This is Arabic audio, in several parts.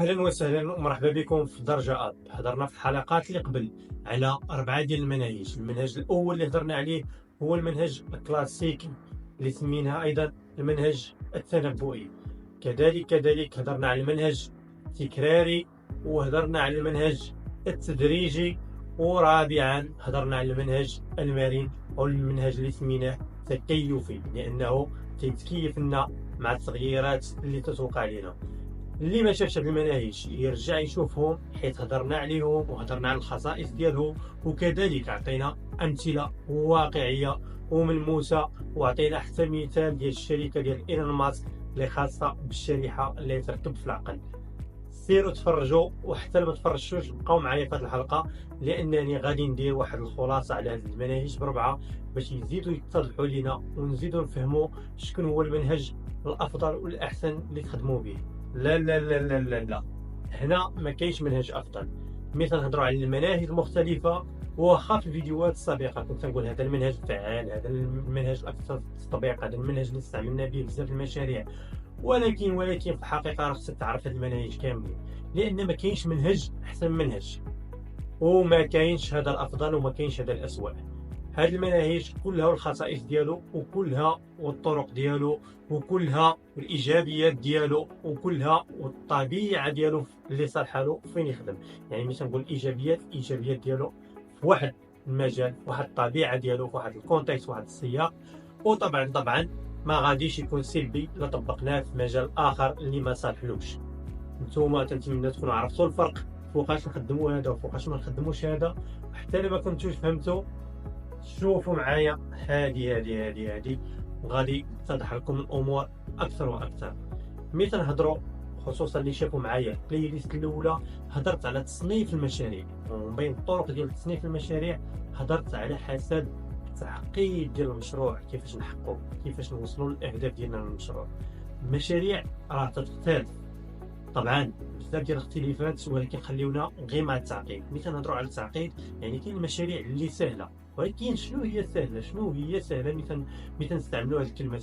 اهلا وسهلا ومرحبا بكم في درجة اب. هضرنا في الحلقات اللي قبل على 4 ديال المناهج. المنهج الاول اللي هضرنا عليه هو المنهج الكلاسيكي اللي سميناه ايضا المنهج التنبؤي. كذلك هضرنا على المنهج التكراري، وهضرنا على المنهج التدريجي، ورابعا هضرنا على المنهج المرن او المنهج اللي سميناه تكيفي، لانه تيتكيف لنا مع التغييرات اللي تتوقع لنا. اللي ما شافش هاد المناهج يرجع يشوفهم، حيت هضرنا عليهم وهضرنا على الخصائص ديالهم، وكذلك عطينا امثله واقعيه وملموسه، وعطينا حتى مثال ديال الشركه ديال ايلون ماسك اللي خاصه بالشريحه اللي تركب في العقل. سيروا تفرجوا، وحتى ما تفرجتوش بقاو معايا في هذه الحلقه، لانني غادي ندير واحد الخلاصه على هذه المناهج بربعه باش يزيدوا يتضحوا لينا ونزيدوا نفهموا شكون هو المنهج الافضل والاحسن اللي تخدموا به. لا لا لا لا لا لا، هنا ما كاينش منهج افضل. مثلا نهضروا على المناهج المختلفه، واخا في الفيديوهات السابقه كنت نقول هذا المنهج فعال، هذا المنهج الاكثر تطبيق، هذا المنهج اللي استعملنا به بزاف المشاريع، ولكن في الحقيقه راه خصك تعرف هاد المناهج كاملين، لان ما كاينش منهج احسن منهج، وما كاينش هذا الافضل وما كاينش هذا الاسوأ. هاد المناهج كلها والخصائص ديالو، وكلها والطرق ديالو، وكلها والايجابيات ديالو، وكلها والطبيعه ديالو اللي صالحه له فين يخدم. يعني ملي تنقول الايجابيات ديالو في واحد المجال، في واحد الطبيعه ديالو، في واحد الكونتكست، واحد السياق، وطبعا ما غاديش يكون سلبي الا طبقناه في مجال اخر اللي ما صالحلوش. نتوما تنتمنى تكونوا عرفتوا الفرق فوقاش نخدموا هذا وفوقاش ما نخدموش هذا. حتى الا ما كنتوش فهمتوا، شوفوا معايا هادي وغادي تتضح لكم الامور اكثر واكثر. ملي تنهضروا، خصوصا اللي شافوا معايا البلاي ليست الاولى، هضرت على تصنيف المشاريع، ومن بين الطرق ديال تصنيف المشاريع هضرت على حسب التعقيد ديال المشروع، كيفاش نحققوا، كيفاش نوصلوا للاهداف ديالنا من المشروع. المشاريع راه تختلف طبعا بزاف ديال الاختلافات، ولكن خليونا غير مع التعقيد. ملي كنهضروا على التعقيد يعني كاين المشاريع اللي سهله، ولكن شنو هي سهله ملي تنستعملوا هذه الكلمه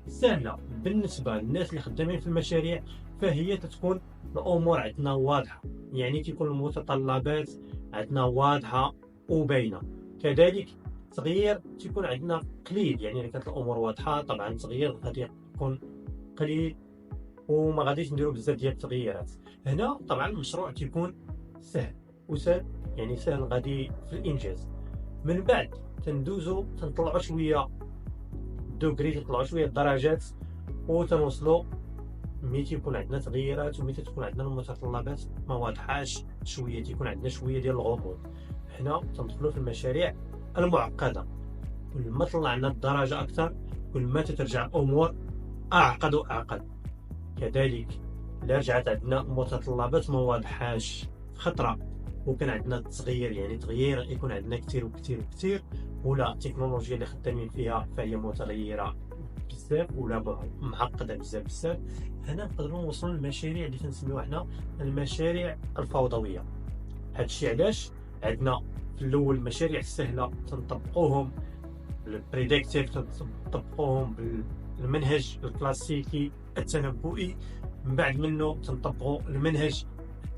سهله بالنسبه للناس اللي خدامين في المشاريع، فهي تتكون الامور عندنا واضحه، يعني تيكون المتطلبات عندنا واضحه وباينه. كذلك التغيير تيكون عندنا قليل، يعني اذا كانت الامور واضحه طبعا التغيير غادي يكون قليل وما غاديش نديرو بزاف ديال التغييرات. هنا طبعا المشروع تيكون سهل، يعني سهل غادي في الانجاز. من بعد تندوزو تنطلعوا شويه دوغري، تنطلعوا شويه الدرجات، وتنوصلوا ملي تيكون عندنا تغييرات وملي تكون عندنا المتطلبات ما واضحاش شويه، تيكون عندنا شويه ديال الغموض. هنا تندخلوا في المشاريع المعقده. كل ما طلعنا الدرجه اكثر، كل ما تترجع الامور اعقد واعقد. كذلك الا رجعت عندنا متطلبات ما واضحاش في خطره، وكان عندنا التغيير، يعني تغيير يكون عندنا كثير، ولا التكنولوجيا اللي خدامين فيها فهي متغيره بزاف ولا معقده بزاف، هنا نقدروا نوصلوا للمشاريع اللي تنسميوها حنا المشاريع الفوضويه. هادشي علاش عندنا في الاول المشاريع السهله تنطبقوهم بالبريديكتيف، تنطبقوهم بالمنهج الكلاسيكي التنبؤي، من بعد منه تنطبقوا المنهج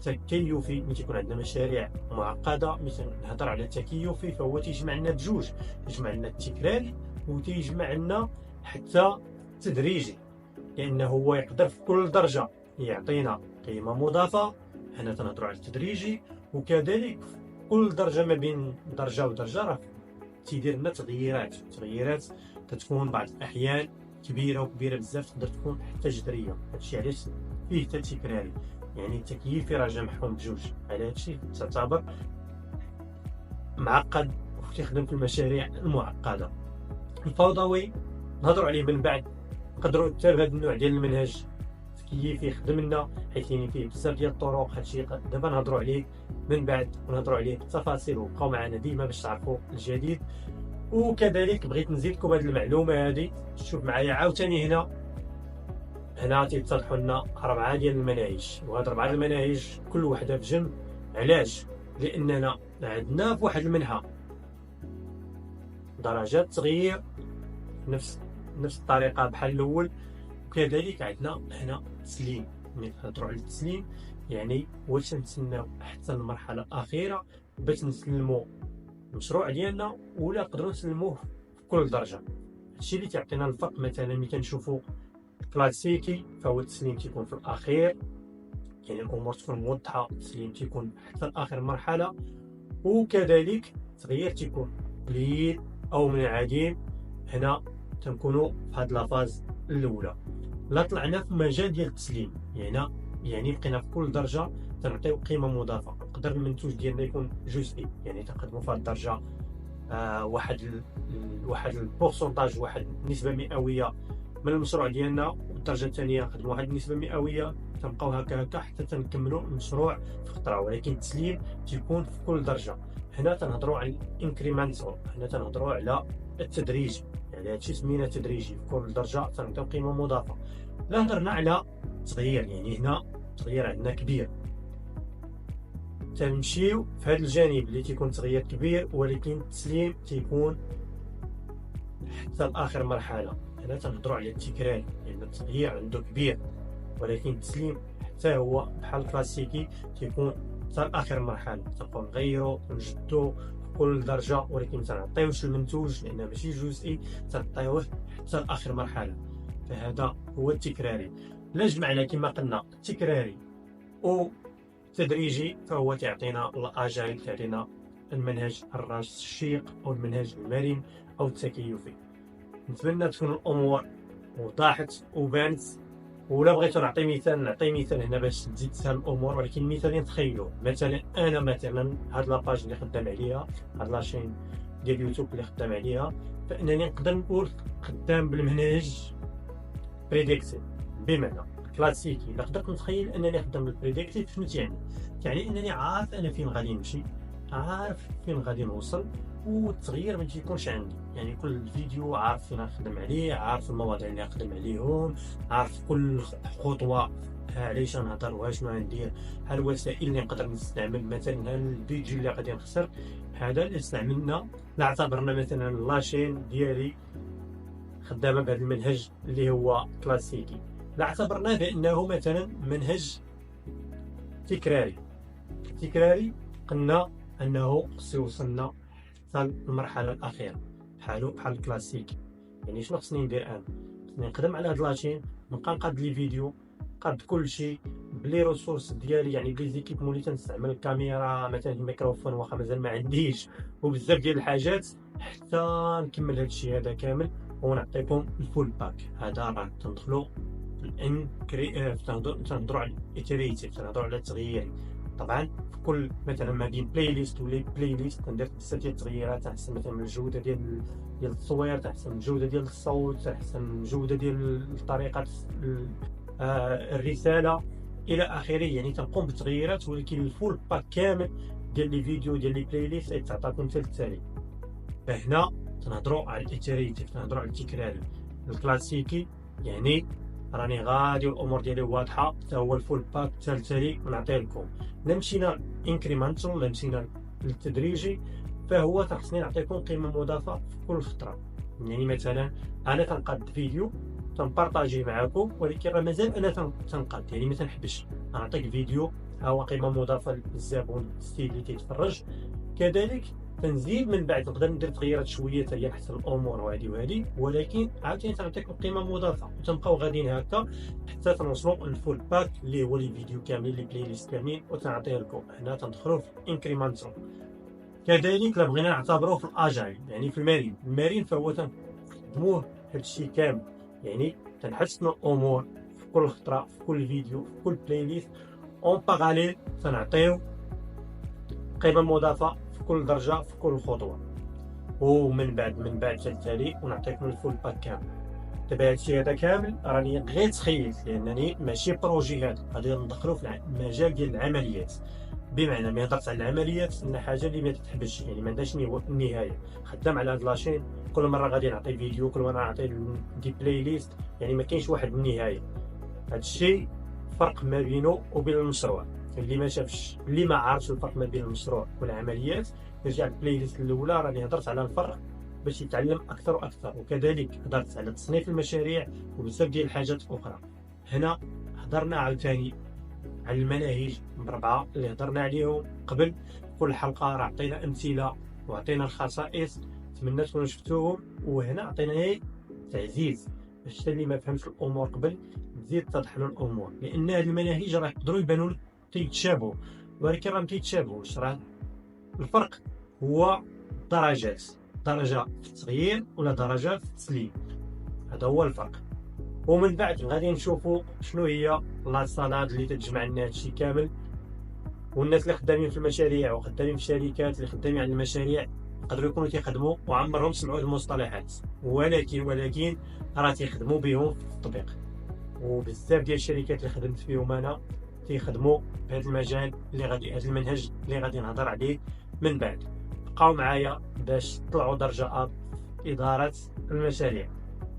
التكيفي. ملي تيكون عندنا مشاريع معقده، مثلا نهضر على التكيفي، فهو تيجمع لنا بجوج، تيجمع لنا التكراري وتيجمع لنا حتى التدريجي، لانه هو يقدر في كل درجه يعطينا قيمه مضافه. هنا تنهضروا على التدريجي، وكذلك في كل درجه ما بين درجه ودرجه راه تيدير لنا تغييرات تتكون بعض الاحيان كبيره بزاف، تقدر تكون حتى جذريه. هادشي علاش فيه حتى تكراري، يعني التكييفي راه جمعهم بجوج، على هادشي تعتبر معقد وتخدم في المشاريع المعقده. الفوضوي نهضروا عليه من بعد، نقدروا حتى بهذا النوع ديال المنهج التكييفي يخدم لنا، حيت فيه بزاف ديال الطرق. هادشي دابا نهضروا عليه من بعد ونهضروا عليه بالتفاصيل، وبقاو معنا ديما باش تعرفوا الجديد. وكذلك بغيت نزيدكم هذه المعلومه هذه، شوف معايا عاوتاني هنا تيتضحوا لنا 4 ديال المناهج، وهاد 4 المناهج كل وحده في جنب. علاش؟ لاننا عندنا في واحد المنحى درجات تغيير نفس الطريقه بحال الاول، وكذلك عندنا هنا تسليم. ملي نهضروا على التسليم يعني واش نتسناو حتى المرحله الاخيره باش نسلموا المشروع ديالنا، ولا نقدروا نسلموه في كل درجه. هادشي اللي تعطينا الفرق. مثلا ملي كنشوفوا كلاسيكي فهو التسليم تيكون في الاخير، يعني الامور تكون موضحه، التسليم تيكون حتى لاخر مرحله. وكذلك التغيير تيكون قليل او منعدم. هنا تنكونوا في هاد لافاز الاولى. لا طلعنا في مجال ديال التسليم، يعني بقينا في كل درجه تنعطيو قيمه مضافه. نقدر المنتوج ديالنا يكون جزئي، يعني تنقدموا في هاد الدرجه واحد البورسونتاج، واحد النسبه مئويه من المشروع ديالنا، والدرجه الثانيه نقدموا واحد النسبه مئويه. تنبقاو هكا حتى تنكملوا المشروع في خطره. ولكن التسليم تيكون في كل درجه. هنا تنهضروا على الانكريمنتال، هنا تنهضروا على التدريج، يعني هادشي سمينا تدريجي. في كل درجه تنعطيو قيمه مضافه. لا هضرنا على تغيير، يعني هنا التغيير عندنا كبير، تنمشيو في هذا الجانب اللي تيكون تغيير كبير، ولكن التسليم تيكون حتى لاخر مرحله. هنا تنهضروا على التكرار، لان التغيير عنده كبير، ولكن التسليم حتى هو بحال الكلاسيكي تيكون حتى لاخر مرحله. تنبقاو نغيروا ونجدوا في كل درجه، ولكن ما تنعطيوش المنتوج لانه ماشي جزئي، تنعطيوه حتى لاخر مرحله. فهذا هو التكراري. لا جمعنا كما قلنا التكراري او تدريجي، فهو تعطينا الاجايل، تعطينا المنهج الرشيق او المنهج المرن او التكيفي. نتمنى تكون الامور وضحت وبانت. ولا بغيتو نعطي مثال هنا باش تزيد تسهل الامور، ولكن مثالين تخيلوا. مثلا انا هاد لاباج اللي خدام عليها، هاد لاشين ديال يوتيوب اللي خدام عليها، فانني نقدر نقول خدام بالمنهج بريديكتيف. بمعنى كلاسيكي الا قدرت نتخيل انني خدام بالبريديكتيف، شنو يعني انني عارف انا فين غادي نمشي، عارف فين غادي نوصل، والتغيير ما تيكونش عندي. يعني كل فيديو عارف فين نخدم عليه، عارف المواضيع اللي نخدم عليهم، عارف كل خطوه علاش نهضر واشنو غندير، ها الوسائل اللي نقدر نستعمل. مثلا ها البيجي اللي غادي نخسر، هذا اللي استعملنا. لا اعتبرنا مثلا لاشين ديالي خدامه بهذا المنهج اللي هو كلاسيكي، لا اعتبرناه بانه مثلا منهج تكراري قلنا انه خصو يوصلنا حتى المرحله الاخيره بحال الكلاسيكي. يعني شنو خصني ندير انا؟ خصني نقدم على هاد لاشين، نبقى نقاد لي فيديو، قاد كلشي بلي ريسورس ديالي، يعني بلي زيكيبمون اللي تنستعمل، الكاميرا مثلا، الميكروفون واخا مازال ما عنديش، وبزاف ديال الحاجات، حتى نكمل هادشي هذا كامل ونعطيكم الفول باك. هذا راه تندخلوا تنهضروا على الاتريتيف، تنهضروا على التغيير. طبعا في كل مثلا ما بين بلاي ليست ولا بلاي ليست تندير بزاف ديال التغييرات، تحسن مثلا من الجوده ديال التصوير، تحسن من الجوده ديال الصوت، تحسن من الجوده ديال طريقه الرساله الى اخره. يعني تنقوم بالتغييرات، ولكن الفول باك كامل ديال لي فيديو ديال لي بلاي ليست تعطاكم حتى التالي. فهنا تنهضروا على الاتريتيف، تنهضروا على التكرار. الكلاسيكي يعني راني غادي والامور ديالي واضحه، حتى هو الفول باك تالي ونعطيه لكم. لا مشينا انكريمنتال، لا مشينا للتدريجي، فهو خصني نعطيكم قيمه مضافه في كل خطره. يعني مثلا انا تنقاد فيديو تنبارطاجي معكم، ولكن راه مازال انا تنقاد، يعني ما تنحبش نعطيك فيديو ها هو قيمه مضافه للزبون ستيل اللي تيتفرج. كذلك تنزيد من بعد نقدر ندير تغييرات شويه حتى هي نحسن الامور وهذه، ولكن عاوتاني تنعطيكم قيمه مضافه، وتنبقاو غاديين هكا حتى تنوصلوا للفول باك اللي هو لي فيديو كاملين، لي بلاي ليست كاملين، وتنعطيه لكم. هنا تندخلوا في انكريمنتال. كذلك لا بغينا نعتبروه في الاجايل، يعني في المارين فهو تنخدموه هادشي كامل. يعني تنحسنوا الامور في كل خطره، في كل فيديو، في كل بلاي ليست، اون باراليل تنعطيو قيمه مضافه في كل درجه، في كل خطوه. ومن بعد تالي ونعطيكم الفول باك كامل. دابا هادشي هذا كامل راني غير تخيلت، لانني ماشي بروجي، هذا غادي ندخلو في المجال ديال العمليات. بمعنى ملي هضرت على العمليات ان حاجه اللي ما تتحبش، يعني ما عندهاش النهايه. خدام على هاد لاشين، كل مره غادي نعطي فيديو، كل مره نعطي دي بلاي ليست، يعني ما كاينش واحد النهايه. هادشي فرق ما بينه وبين المشروع. اللي ما شافش، اللي ما عارفش الفرق ما بين المشروع والعمليات، يرجع البلاي ليست الاولى، راني هضرت على الفرق باش يتعلم اكثر واكثر. وكذلك هضرت على تصنيف المشاريع وبزاف ديال الحاجات اخرى. هنا هضرنا عاوتاني على المناهج ب4 اللي هضرنا عليهم قبل. كل حلقه راه عطينا امثله وعطينا الخصائص، نتمنى تكونوا شفتوهم. وهنا عطينا غير تعزيز باش اللي ما فهمش الامور قبل تزيد تتضح له الامور، لان هاد المناهج راه يقدروا يبانوا لك تيتشابهوا، ولكن راه ما تيتشابهوش. راه الفرق هو درجات، درجه في التغيير ولا درجه في التسليم، هذا هو الفرق. ومن بعد غادي نشوفوا شنو هي لاصالاد اللي تتجمع لنا هادشي كامل. والناس اللي خدامين في المشاريع وخدامين في الشركات اللي خدامين على المشاريع يقدروا يكونوا تيخدموا وعمرهم سمعوا المصطلحات، ولكن راه تيخدموا بهم في التطبيق. وبزاف ديال الشركات اللي خدمت فيهم انا تيخدموا بهذا المجال اللي غادي، هذا المنهج اللي غادي نهضر عليه من بعد. بقاو معايا باش تطلعوا درجه ا في اداره المشاريع،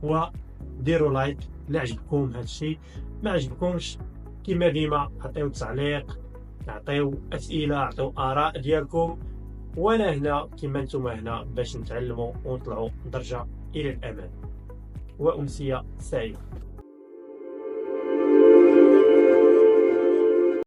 وديروا لايك الا عجبكم هذا الشيء. ما عجبكمش كما ديما عطيو تعليق، عطيو اسئله، عطيو اراء ديالكم، وانا هنا كما نتوما هنا باش نتعلموا ونطلعوا درجه الى الامام. وامسيه سعيده.